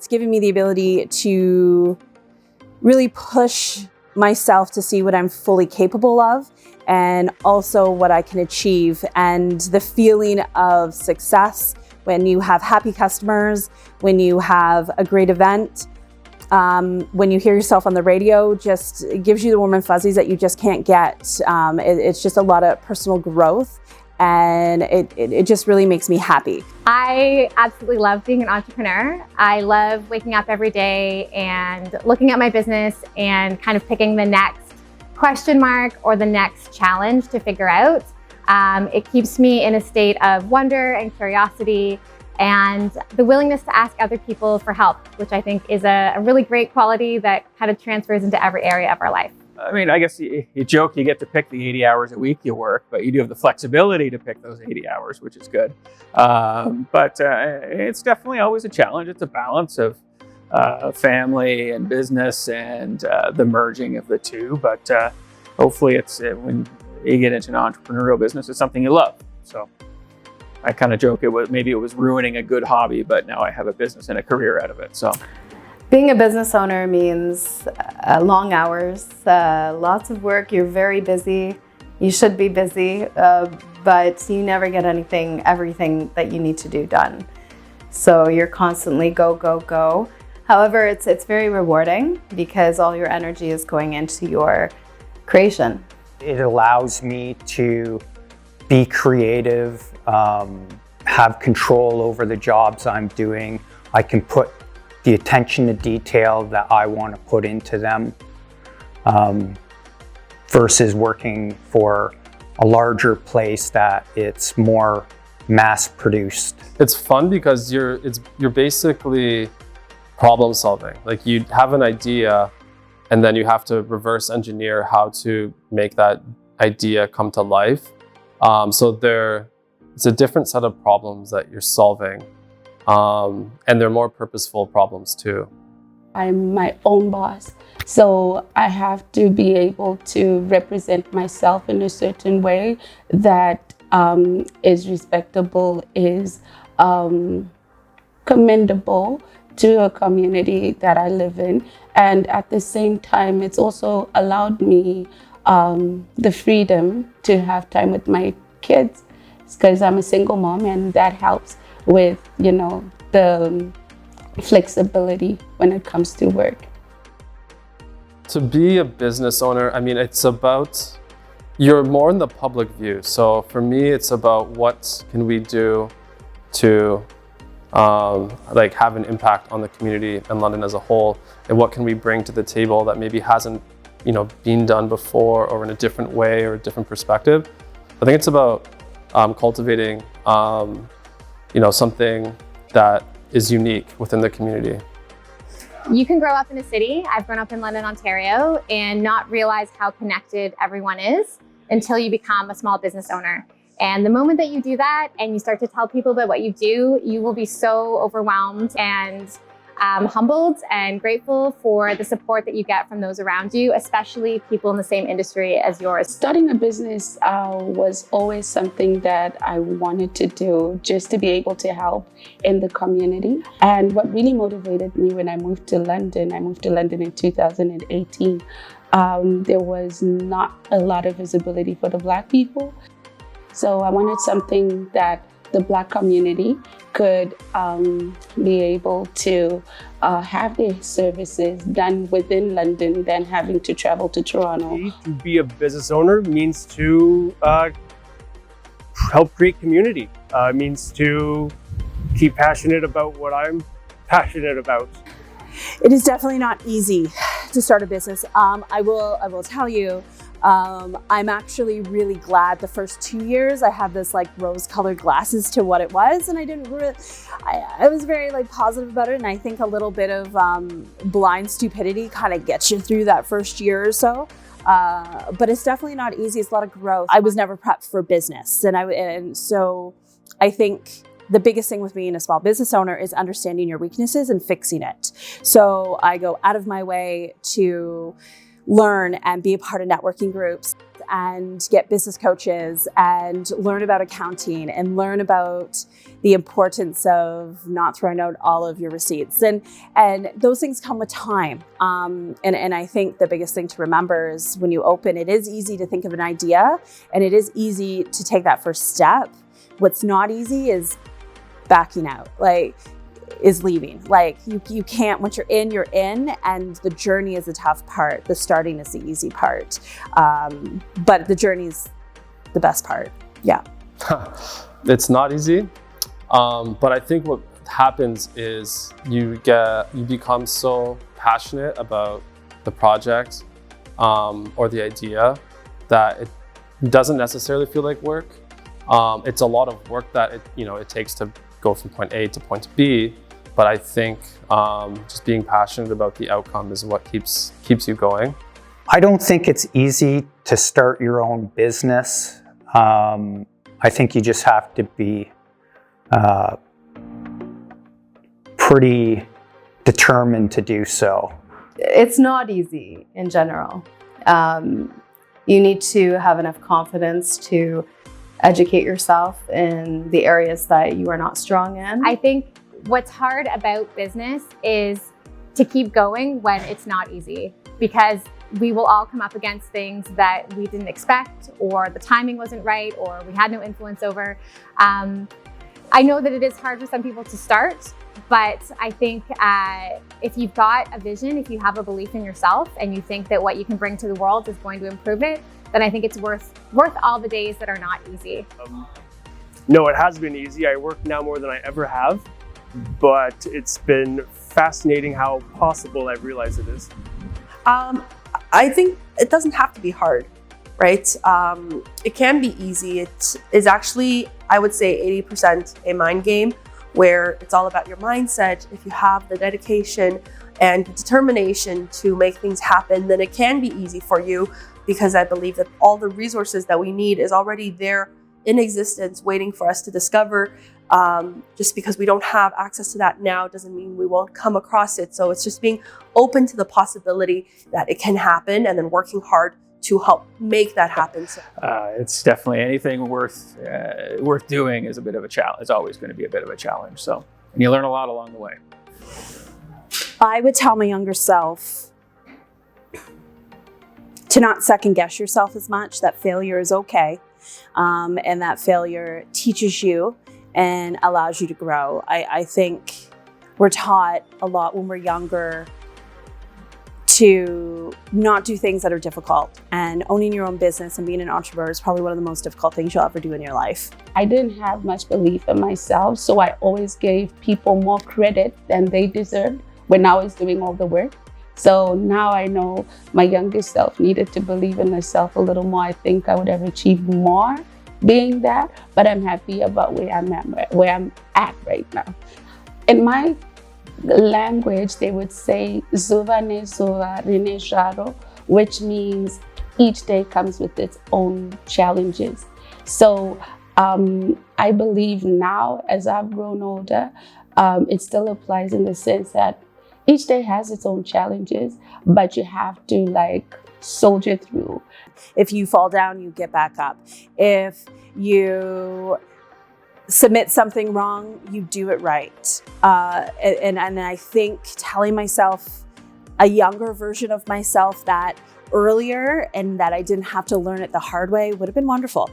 given me the ability to really push myself to see what I'm fully capable of and also what I can achieve. And the feeling of success when you have happy customers, when you have a great event, when you hear yourself on the radio, just it gives you the warm and fuzzies that you just can't get. It's just a lot of personal growth, and it just really makes me happy. I absolutely love being an entrepreneur. I love waking up every day and looking at my business and kind of picking the next question mark or the next challenge to figure out. It keeps me in a state of wonder and curiosity and the willingness to ask other people for help, which I think is a really great quality that kind of transfers into every area of our life. I mean, I guess you joke you get to pick the 80 hours a week you work, but you do have the flexibility to pick those 80 hours, which is good. But it's definitely always a challenge. It's a balance of family and business and the merging of the two. But hopefully it's when you get into an entrepreneurial business, it's something you love. So I kind of joke maybe it was ruining a good hobby, but now I have a business and a career out of it. So being a business owner means long hours, lots of work. You're very busy. You should be busy, but you never get everything that you need to do done. So you're constantly go, go, go. However, it's very rewarding because all your energy is going into your creation. It allows me to be creative, have control over the jobs I'm doing. I can put the attention to detail that I want to put into them versus working for a larger place that it's more mass produced. It's fun because you're basically problem solving. Like you have an idea and then you have to reverse engineer how to make that idea come to life. So it's a different set of problems that you're solving. And they're more purposeful problems too. I'm my own boss, so I have to be able to represent myself in a certain way that is respectable, is commendable to a community that I live in. And at the same time, it's also allowed me the freedom to have time with my kids because I'm a single mom, and that helps with, the flexibility when it comes to work. To be a business owner, I mean, it's about, you're more in the public view. So for me, it's about what can we do to have an impact on the community and London as a whole, and what can we bring to the table that maybe hasn't, been done before or in a different way or a different perspective. I think it's about cultivating, something that is unique within the community. You can grow up in a city. I've grown up in London, Ontario, and not realize how connected everyone is until you become a small business owner. And the moment that you do that and you start to tell people about what you do, you will be so overwhelmed and humbled and grateful for the support that you get from those around you, especially people in the same industry as yours. Starting a business was always something that I wanted to do, just to be able to help in the community. And what really motivated me when I moved to London in 2018, there was not a lot of visibility for the Black people. So I wanted something that the Black community could be able to have their services done within London than having to travel to Toronto. To be a business owner means to help create community. Means to keep passionate about what I'm passionate about. It is definitely not easy to start a business. I will tell you, I'm actually really glad the first 2 years I had this rose-colored glasses to what it was, and I was very positive about it, and I think a little bit of blind stupidity kind of gets you through that first year or so. But it's definitely not easy. It's a lot of growth. I was never prepped for business, and so I think the biggest thing with being a small business owner is understanding your weaknesses and fixing it. So I go out of my way to learn and be a part of networking groups and get business coaches and learn about accounting and learn about the importance of not throwing out all of your receipts. And those things come with time. And I think the biggest thing to remember is when you open, it is easy to think of an idea and it is easy to take that first step. What's not easy is backing out. Is leaving. You can't, once you're in, and the journey is the tough part. The starting is the easy part. But the journey is the best part. Yeah. It's not easy. But I think what happens is you become so passionate about the project or the idea that it doesn't necessarily feel like work. It's a lot of work that it takes to go from point A to point B. But I think just being passionate about the outcome is what keeps you going. I don't think it's easy to start your own business. I think you just have to be pretty determined to do so. It's not easy in general. You need to have enough confidence to educate yourself in the areas that you are not strong in. I think what's hard about business is to keep going when it's not easy, because we will all come up against things that we didn't expect, or the timing wasn't right, or we had no influence over. I know that it is hard for some people to start, but I think if you've got a vision, if you have a belief in yourself and you think that what you can bring to the world is going to improve it, then I think it's worth all the days that are not easy. No, it has been easy. I work now more than I ever have, but it's been fascinating how possible I've realized it is. I think it doesn't have to be hard, right? It can be easy. It is actually, I would say, 80% a mind game, where it's all about your mindset. If you have the dedication and determination to make things happen, then it can be easy for you, because I believe that all the resources that we need is already there in existence, waiting for us to discover. Just because we don't have access to that now doesn't mean we won't come across it. So it's just being open to the possibility that it can happen and then working hard to help make that happen. So, it's definitely anything worth doing is a bit of a challenge. It's always going to be a bit of a challenge. So, and you learn a lot along the way. I would tell my younger self to not second guess yourself as much, that failure is okay. And that failure teaches you and allows you to grow. I think we're taught a lot when we're younger to not do things that are difficult, and owning your own business and being an entrepreneur is probably one of the most difficult things you'll ever do in your life. I didn't have much belief in myself, so I always gave people more credit than they deserved when I was doing all the work. So now I know my younger self needed to believe in herself a little more. I think I would have achieved more being that, but I'm happy about where I'm at right now. In my language, they would say "Zuva ne zuva rene jaro," which means each day comes with its own challenges. So I believe now, as I've grown older, it still applies in the sense that each day has its own challenges, but you have to soldier through. If you fall down, you get back up. If you submit something wrong, you do it right. And I think telling myself, a younger version of myself, that earlier and that I didn't have to learn it the hard way would have been wonderful.